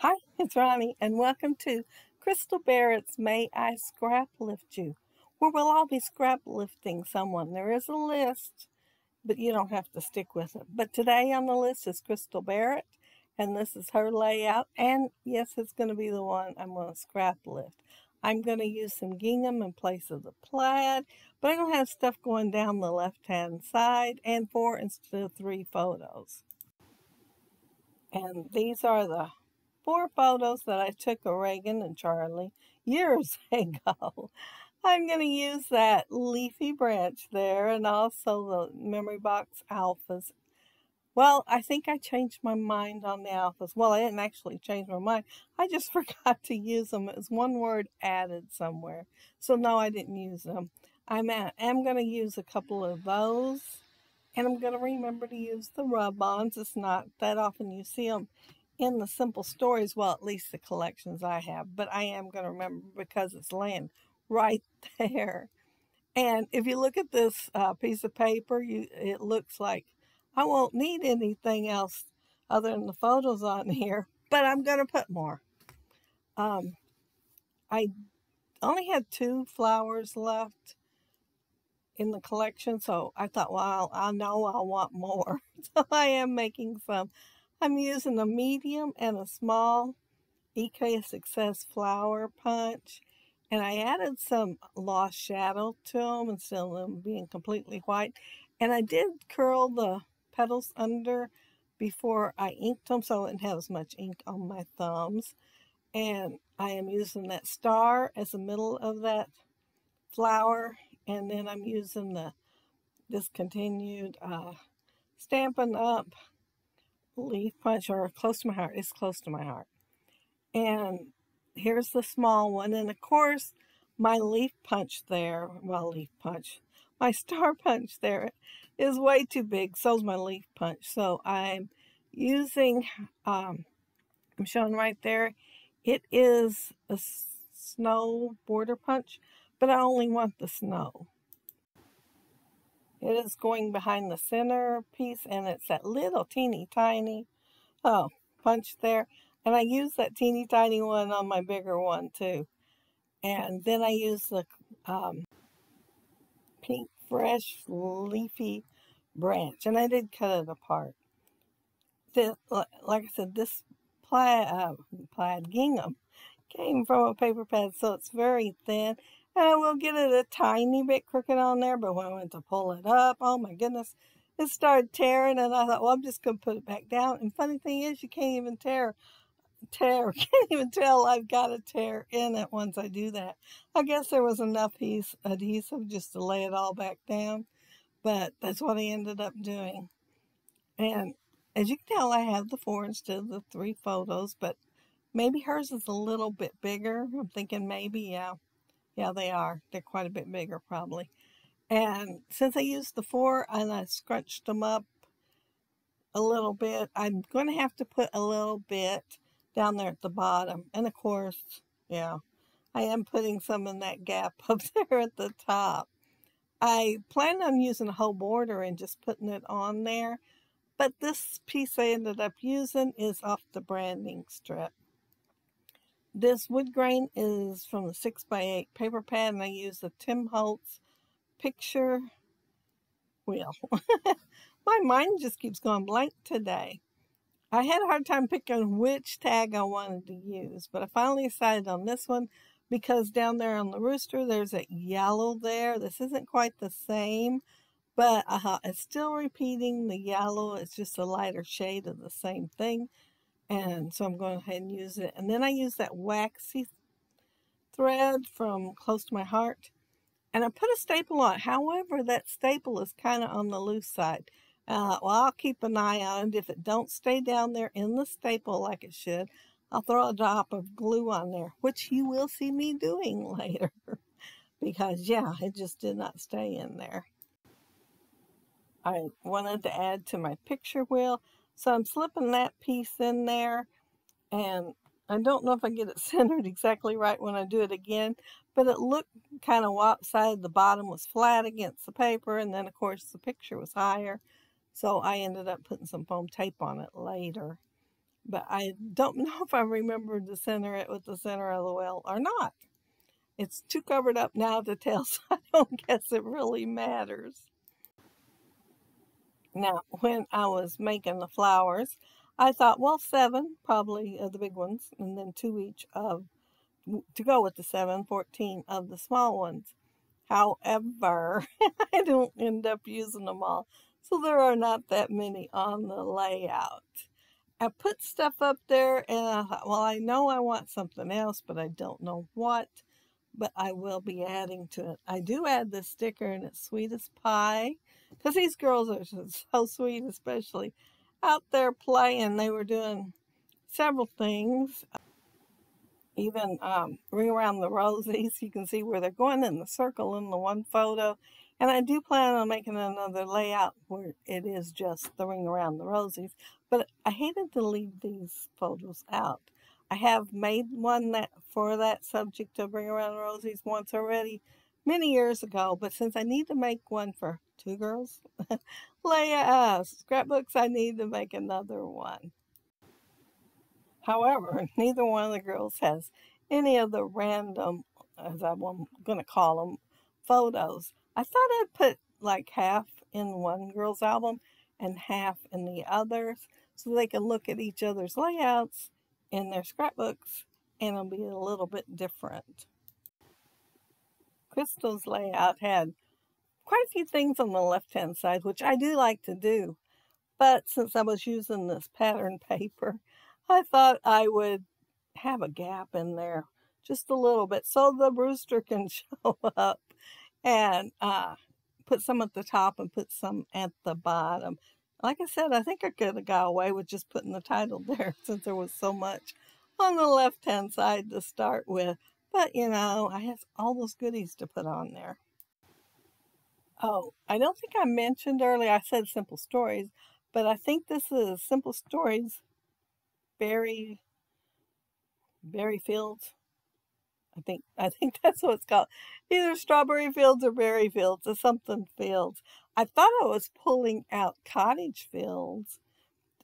Hi, it's Ronnie, and welcome to Crystal Barrett's May I Scraplift You, where we'll all be scraplifting someone. There is a list, but you don't have to stick with it. But today on the list is Crystal Barrett, and this is her layout. And yes, it's going to be the one I'm going to scraplift. I'm going to use some gingham in place of the plaid, but I'm going to have stuff going down the left-hand side and 4 instead of 3 photos. And these are the 4 photos that I took of Reagan and Charlie years ago. I'm going to use that leafy branch there and also the memory box alphas. Well, I think I changed my mind on the alphas. Well, I didn't actually change my mind. I just forgot to use them. It was one word added somewhere. So no, I didn't use them. I'm going to use a couple of those. And I'm going to remember to use the rub-ons. It's not that often you see them in the simple stories, well, at least the collections I have. But I am going to remember because it's laying right there. And if you look at this piece of paper, it looks like I won't need anything else other than the photos on here. But I'm going to put more. I only had 2 flowers left in the collection, so I thought, well, I know I'll want more. So I am making some. I'm using a medium and a small EK Success flower punch, and I added some lost shadow to them instead of them being completely white. And I did curl the petals under before I inked them so I wouldn't have as much ink on my thumbs. And I am using that star as the middle of that flower, and then I'm using the discontinued Stampin' Up! Leaf punch, or close to my heart. It's close to my heart. And here's the small one. And of course, my leaf punch there, well, leaf punch, my star punch there is way too big. So's my leaf punch. So I'm using, I'm showing right there, it is a snow border punch, but I only want the snow. It is going behind the center piece, and it's that little teeny tiny punch there. And I use that teeny tiny one on my bigger one too. And then I use the pink fresh leafy branch, and I did cut it apart. Like I said, this plaid gingham came from a paper pad, so it's very thin. And I will get it a tiny bit crooked on there, but when I went to pull it up, oh my goodness, it started tearing, and I thought, well, I'm just going to put it back down. And funny thing is, you can't even can't even tell I've got a tear in it once I do that. I guess there was enough adhesive just to lay it all back down, but that's what I ended up doing. And as you can tell, I have the 4 instead of the 3 photos, but maybe hers is a little bit bigger. I'm thinking maybe, yeah, they are. They're quite a bit bigger probably. And since I used the 4 and I scrunched them up a little bit, I'm going to have to put a little bit down there at the bottom. And of course, yeah, I am putting some in that gap up there at the top. I plan on using a whole border and just putting it on there. But this piece I ended up using is off the branding strip. This wood grain is from the 6x8 paper pad, and I use the Tim Holtz picture wheel. My mind just keeps going blank today. I had a hard time picking which tag I wanted to use, but I finally decided on this one because down there on the rooster, there's a yellow there. This isn't quite the same, but it's still repeating the yellow. It's just a lighter shade of the same thing. And so I'm going ahead and use it. And then I use that waxy thread from Close to My Heart. And I put a staple on it. However, that staple is kind of on the loose side. Well, I'll keep an eye on it. If it don't stay down there in the staple like it should, I'll throw a drop of glue on there, which you will see me doing later. Because, yeah, it just did not stay in there. I wanted to add to my picture wheel, so I'm slipping that piece in there, and I don't know if I get it centered exactly right when I do it again, but it looked kind of lopsided. The bottom was flat against the paper, and then of course the picture was higher, so I ended up putting some foam tape on it later. but I don't know if I remembered to center it with the center of the wheel or not. It's too covered up now to tell, so I don't guess it really matters. Now, when I was making the flowers, I thought, well, 7 probably of the big ones, and then 2 each of to go with the 7, 14 of the small ones. However, I don't end up using them all, so there are not that many on the layout. I put stuff up there and I thought, well, I know I want something else, but I don't know what, but I will be adding to it. I do add the sticker and it's sweet as pie, because these girls are just so sweet, especially out there playing. They were doing several things. Even ring around the rosies. You can see where they're going in the circle in the one photo. And I do plan on making another layout where it is just the ring around the rosies. But I hated to leave these photos out. I have made one that for that subject of ring around the rosies once already, many years ago. But since I need to make one for 2 girls scrapbooks, I need to make another one. However, neither one of the girls has any of the random, as I'm going to call them, photos. I thought I'd put like half in one girl's album and half in the others so they can look at each other's layouts in their scrapbooks and it'll be a little bit different. Crystal's layout had quite a few things on the left-hand side, which I do like to do. But since I was using this pattern paper, I thought I would have a gap in there just a little bit so the rooster can show up, and put some at the top and put some at the bottom. Like I said, I think I could have got away with just putting the title there since there was so much on the left-hand side to start with. But, you know, I have all those goodies to put on there. Oh, I don't think I mentioned earlier, I said Simple Stories, but I think this is Simple Stories Berry Fields. I think that's what it's called. Either Strawberry Fields or Berry Fields or something Fields. I thought I was pulling out Cottage Fields,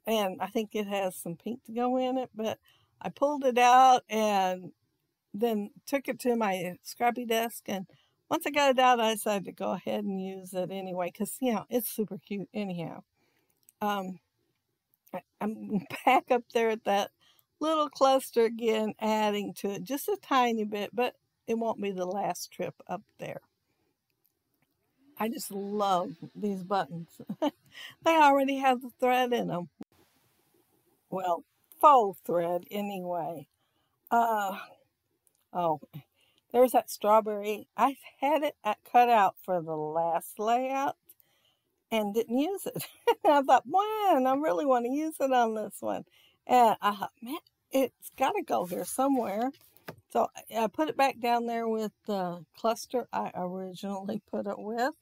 and I think it has some pink to go in it, but I pulled it out and then took it to my scrappy desk, and once I got it out, I decided to go ahead and use it anyway, because, you know, it's super cute anyhow. I'm back up there at that little cluster again, adding to it just a tiny bit, but it won't be the last trip up there. I just love these buttons. They already have the thread in them. Well, faux thread anyway. Oh, there's that strawberry. I had it cut out for the last layout and didn't use it. I thought, man, I really want to use it on this one. And I thought, man, it's got to go here somewhere. So I put it back down there with the cluster I originally put it with.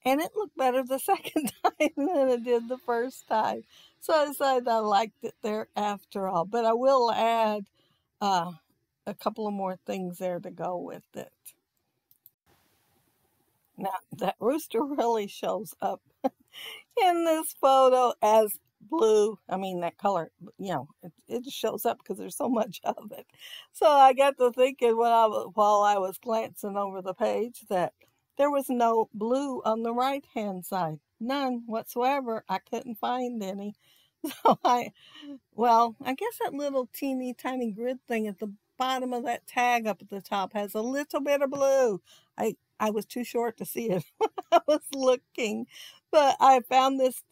And it looked better the second time than it did the first time. So I decided I liked it there after all. But I will add a couple of more things there to go with it. Now, that rooster really shows up in this photo as blue. I mean, that color, you know, it just shows up because there's so much of it. So I got to thinking while I was glancing over the page that there was no blue on the right-hand side. None whatsoever. I couldn't find any. So I guess that little teeny tiny grid thing at the bottom of that tag up at the top has a little bit of blue. I was too short to see it when I was looking, but I found this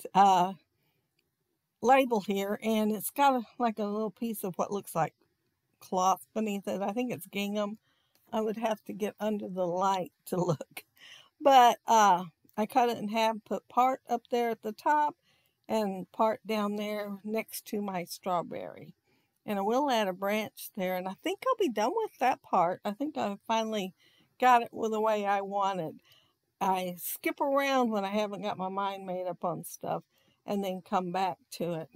label here, and it's got like a little piece of what looks like cloth beneath it. I think it's gingham. I would have to get under the light to look, but I cut it in half, put part up there at the top and part down there next to my strawberry. And I will add a branch there, and I think I'll be done with that part. I think I finally got it the way I wanted. I skip around when I haven't got my mind made up on stuff and then come back to it.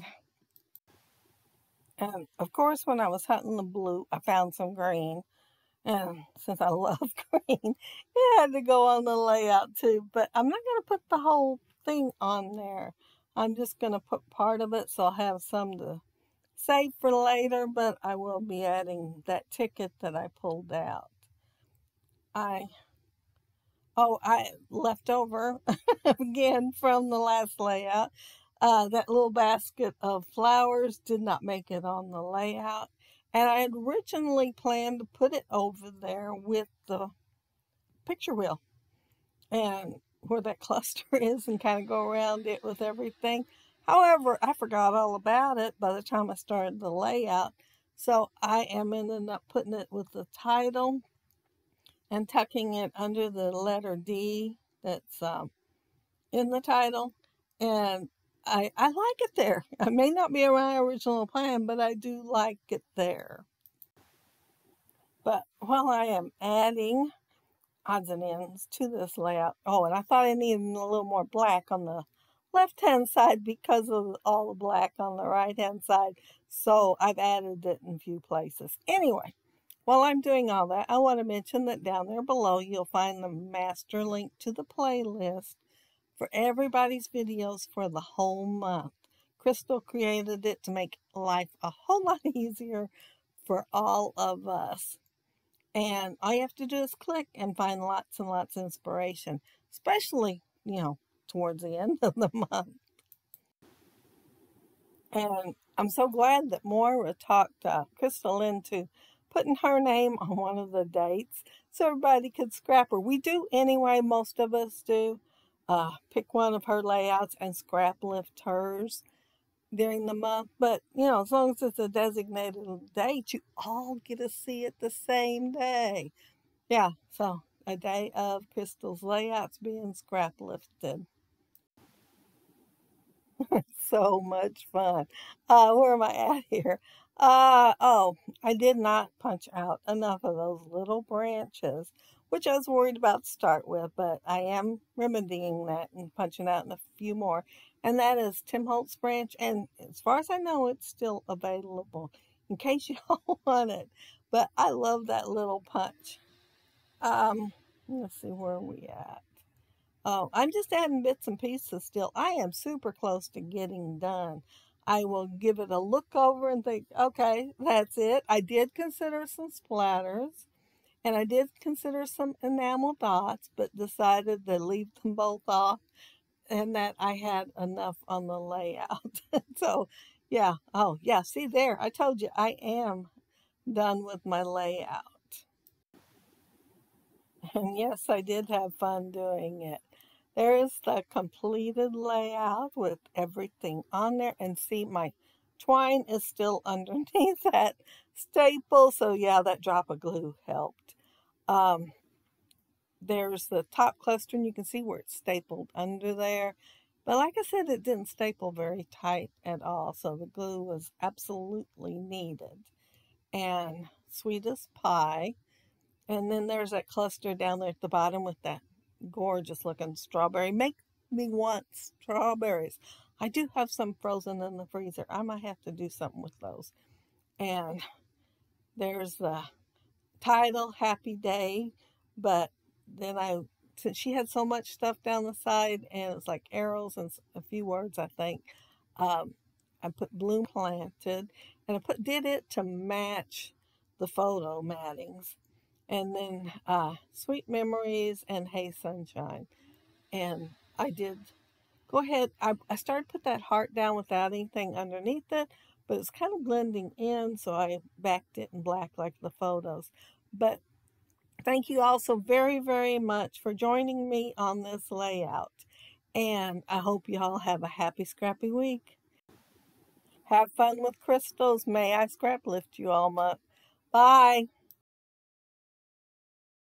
And of course, when I was hunting the blue, I found some green. And since I love green, it had to go on the layout too. But I'm not going to put the whole thing on there. I'm just going to put part of it so I'll have some to save for later, but I will be adding that ticket that I pulled out. I I left over again from the last layout. That little basket of flowers did not make it on the layout. And I had originally planned to put it over there with the picture wheel and where that cluster is and kind of go around it with everything. However, I forgot all about it by the time I started the layout. So I am ending up putting it with the title and tucking it under the letter D that's in the title. And I like it there. It may not be my original plan, but I do like it there. But while I am adding odds and ends to this layout, oh, and I thought I needed a little more black on the left-hand side because of all the black on the right-hand side. So I've added it in a few places. Anyway, while I'm doing all that, I want to mention that down there below, you'll find the master link to the playlist for everybody's videos for the whole month. Crystal created it to make life a whole lot easier for all of us. And all you have to do is click and find lots and lots of inspiration, especially, towards the end of the month. And I'm so glad that Moira talked Crystal into putting her name on one of the dates so everybody could scrap her. We do anyway, most of us do. Pick one of her layouts and scraplift hers during the month. But, as long as it's a designated date, you all get to see it the same day. Yeah, so a day of Crystal's layouts being scraplifted. So much fun. Where am I at here? Oh, I did not punch out enough of those little branches, which I was worried about to start with, but I am remedying that and punching out in a few more. And that is Tim Holtz branch, and as far as I know, it's still available in case you all want it. But I love that little punch. Let's see where we at. Oh, I'm just adding bits and pieces still. I am super close to getting done. I will give it a look over and think, okay, that's it. I did consider some splatters and I did consider some enamel dots, but decided to leave them both off and that I had enough on the layout. So, yeah. Oh, yeah. See there, I told you I am done with my layout. And yes, I did have fun doing it. There is the completed layout with everything on there. And see, my twine is still underneath that staple. So yeah, that drop of glue helped. There's the top cluster, and you can see where it's stapled under there. But like I said, it didn't staple very tight at all. So the glue was absolutely needed. And sweetest pie. And then there's that cluster down there at the bottom with that gorgeous looking strawberry. Make me want strawberries. I do have some frozen in the freezer. I might have to do something with those. And there's the title, Happy Day. But then since she had so much stuff down the side and it's like arrows and a few words, I think, I put bloom planted and did it to match the photo mattings. And then Sweet Memories and Hey Sunshine. And I did go ahead. I started to put that heart down without anything underneath it, but it's kind of blending in, so I backed it in black like the photos. But thank you all so very, very much for joining me on this layout. And I hope you all have a happy, scrappy week. Have fun with crystals. May I scrap lift you all month. Bye.